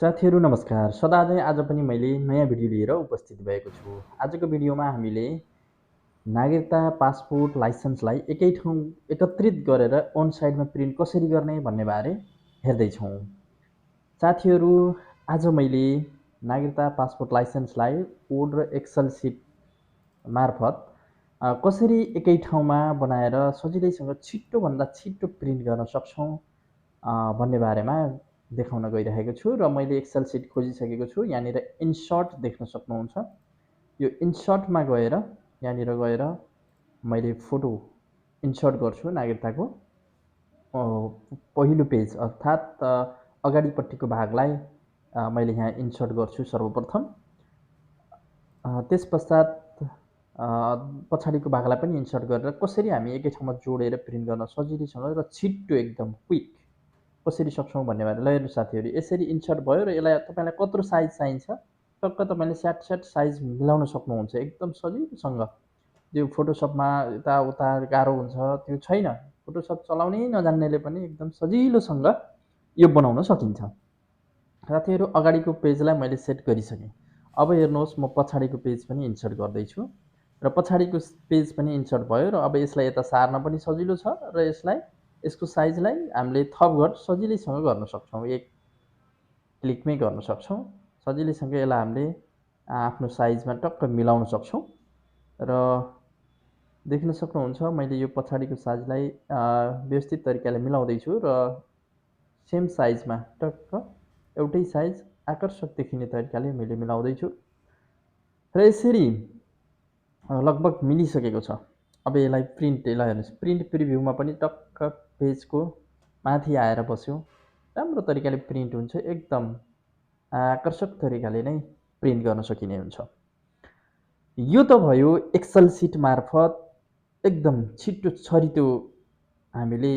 साथीहरू नमस्कार। सदाझै आज पनि मैले नयाँ भिडियो लिएर उपस्थित भएको छु। आजको भिडियोमा हामीले नागरिकता पासपोर्ट लाइसेन्सलाई एकै ठाउँ एकत्रित गरेर अन साइडमा प्रिन्ट कसरी गर्ने भन्ने बारे हेर्दैछौँ। साथीहरू आज मैले नागरिकता पासपोर्ट लाइसेन्सलाई वर्ड र एक्सेल सिट मार्फत कसरी एकै ठाउँमा बनाएर सजिलैसँग छिटोभन्दा छिटो प्रिन्ट गर्न सक्छौँ भन्ने बारेमा देखाउन गइरहेको छु र मैले एक्सेल सिट खोजिसकेको छु। यहाँनिर इन्सर्ट देख्न सक्नुहुन्छ। यो इन्सर्टमा गएर यहाँनिर गएर मैले फोटो इन्सर्ट गर्छु। नागरिकताको पहिलो पेज अर्थात् अगाडिपट्टिको भागलाई मैले यहाँ इन्सर्ट गर्छु सर्वप्रथम। त्यस पश्चात पछाडिको भागलाई पनि इन्सर्ट गरेर कसरी हामी एकै ठाउँमा जोडेर प्रिन्ट गर्न सजिलैसँग र छिट्टो एकदम क्विक कसरी सक्छौँ भन्ने बारे। ल हेर्नु साथीहरू, यसरी इन्सर्ट भयो र यसलाई तपाईँलाई कत्रो साइज चाहिन्छ टक्क तपाईँले स्याट साइज मिलाउन सक्नुहुन्छ एकदम सजिलोसँग। त्यो फोटोसपमा यताउता गाह्रो हुन्छ त्यो छैन। फोटोसप चलाउनै नजान्नेले पनि एकदम सजिलोसँग यो बनाउन सकिन्छ। साथीहरू अगाडिको पेजलाई मैले सेट गरिसकेँ। अब हेर्नुहोस्, म पछाडिको पेज पनि इन्सर्ट गर्दैछु र पछाडिको पेज पनि इन्सर्ट भयो र अब यसलाई यता सार्न पनि सजिलो छ र यसको साइजलाई हामीले थपघट सजिलैसँग गर्न सक्छौँ। एक क्लिकमै गर्न सक्छौँ। सजिलैसँग यसलाई हामीले आफ्नो साइजमा टक्क मिलाउन सक्छौँ र देख्न सक्नुहुन्छ मैले यो पछाडिको साइजलाई व्यवस्थित तरिकाले मिलाउँदैछु र सेम साइजमा टक्क एउटै साइज आकर्षक देखिने तरिकाले मैले मिलाउँदैछु र यसरी लगभग मिलिसकेको छ। अब यसलाई यसलाई हेर्नुहोस्, प्रिन्ट प्रिभ्यूमा पनि टक्क पेजको माथि आएर बस्यो। राम्रो तरिकाले प्रिन्ट हुन्छ, एकदम आकर्षक तरिकाले नै प्रिन्ट गर्न सकिने हुन्छ। यो त भयो एक्सेल सिट मार्फत एकदम छिटो छरितो हामीले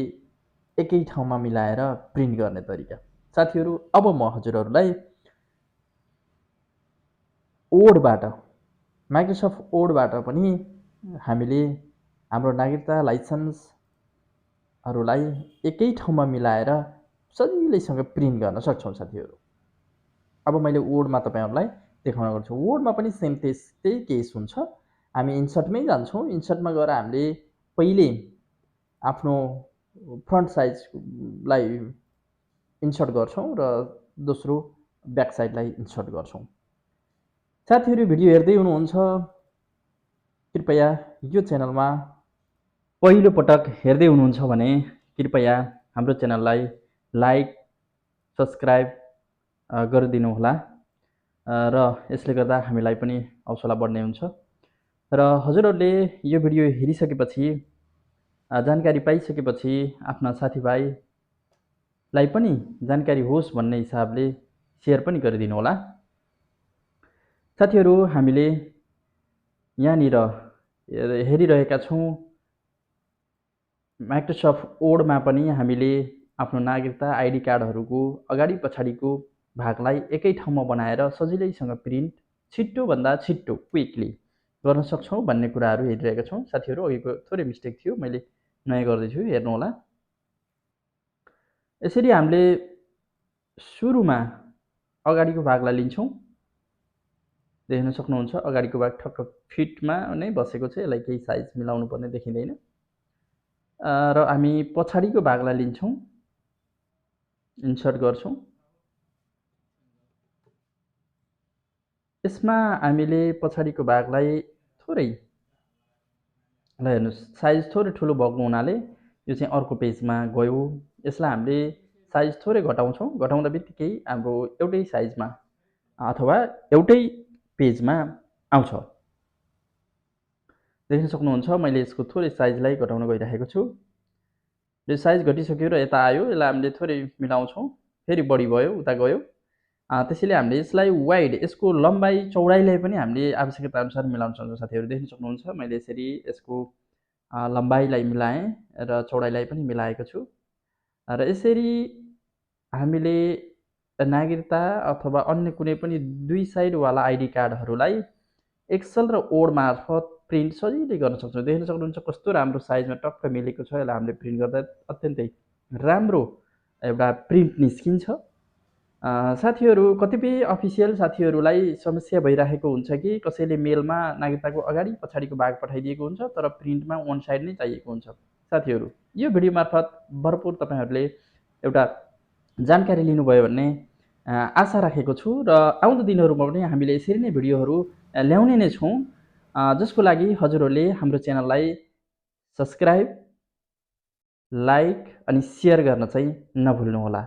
एकै ठाउँमा मिलाएर प्रिन्ट गर्ने तरिका। साथीहरू अब म हजुरहरूलाई वर्डबाट माइक्रोसफ्ट वर्डबाट पनि हामीले हाम्रो नागरिकता लाइसेन्सहरूलाई एकै ठाउँमा मिलाएर सजिलैसँग प्रिन्ट गर्न सक्छौँ साथीहरू। अब मैले वर्डमा तपाईँहरूलाई देखाउन गर्छु। वर्डमा पनि सेम त्यस्तै केस हुन्छ। हामी इन्सर्टमै जान्छौँ। इन्सर्टमा गएर हामीले पहिले आफ्नो फ्रन्ट साइजलाई इन्सर्ट गर्छौँ र दोस्रो ब्याक साइडलाई इन्सर्ट गर्छौँ। साथीहरू भिडियो हेर्दै हुनुहुन्छ, कृपया यो च्यानलमा पहिलो पटक हेर्दै हुनुहुन्छ भने कृपया हाम्रो च्यानललाई लाइक सब्सक्राइब गरिदिनुहोला र यसले गर्दा हामीलाई पनि हौसला बढ्ने हुन्छ। र हजुरहरूले यो भिडियो हेरिसकेपछि जानकारी पाइसकेपछि आफ्ना साथीभाइलाई पनि जानकारी होस् भन्ने हिसाबले सेयर पनि गरिदिनु होला। साथीहरू हामीले यहाँनिर हेरिरहेका छौँ माइक्रोसफ्ट वर्डमा पनि हामीले आफ्नो नागरिकता आइडी कार्डहरूको अगाडि पछाडिको भागलाई एकै ठाउँमा बनाएर सजिलैसँग प्रिन्ट छिट्टोभन्दा छिट्टो क्विकली गर्न सक्छौँ भन्ने कुराहरू हेरिरहेका छौँ। साथीहरू अघिको थोरै मिस्टेक थियो, मैले नयाँ गर्दैछु, हेर्नुहोला। यसरी हामीले सुरुमा अगाडिको भागलाई लिन्छौँ। देख्न सक्नुहुन्छ अगाडिको भाग ठक्क फिटमा नै बसेको छ। यसलाई केही साइज मिलाउनु पर्ने देखिँदैन र हामी पछाडिको भागलाई लिन्छौँ, इन्सर्ट गर्छौँ। यसमा हामीले पछाडिको भागलाई थोरै हेर्नुहोस्, साइज थोरै ठुलो भएको हुनाले यो चाहिँ अर्को पेजमा गयो। यसलाई हामीले साइज थोरै घटाउँछौँ। घटाउँदा बित्तिकै हाम्रो एउटै साइजमा अथवा एउटै पेजमा आउँछ। देख्न सक्नुहुन्छ मैले यसको थोरै साइजलाई घटाउन गइरहेको छु। यो साइज घटिसक्यो र यता आयो। यसलाई हामीले थोरै मिलाउँछौँ, फेरि बढी भयो, उता गयो। त्यसैले हामीले यसलाई वाइड, यसको लम्बाइ चौडाइलाई पनि हामीले आवश्यकता अनुसार मिलाउन सक्छौँ। साथीहरू देख्न सक्नुहुन्छ मैले यसरी यसको लम्बाइलाई मिलाएँ र चौडाइलाई पनि मिलाएको छु र यसरी हामीले नागरिकता अथवा अन्य कुनै पनि दुई साइडवाला आइडी कार्डहरूलाई एक्सेल र वर्ड मार्फत प्रिन्ट सजिलै गर्न सक्छौँ। देख्न सक्नुहुन्छ कस्तो राम्रो साइजमा टक्क मिलेको छ। यसलाई हामीले प्रिन्ट गर्दा अत्यन्तै राम्रो एउटा प्रिन्ट निस्किन्छ साथीहरू कतिपय अफिसियल साथीहरूलाई समस्या भइरहेको हुन्छ कि कसैले मेलमा नागरिकताको अगाडि पछाडिको भाग पठाइदिएको हुन्छ तर प्रिन्टमा वान साइड नै चाहिएको हुन्छ। साथीहरू यो भिडियो मार्फत भरपुर तपाईँहरूले एउटा जानकारी लिनुभयो भन्ने आशा राखेको छु र आउँदो दिनहरूमा पनि हामीले यसरी नै भिडियोहरू ल्याउने नै छौँ, जसको लागि हजुरहरूले हाम्रो च्यानललाई सब्सक्राइब, लाइक अनि सेयर गर्न चाहिँ नभुल्नुहोला।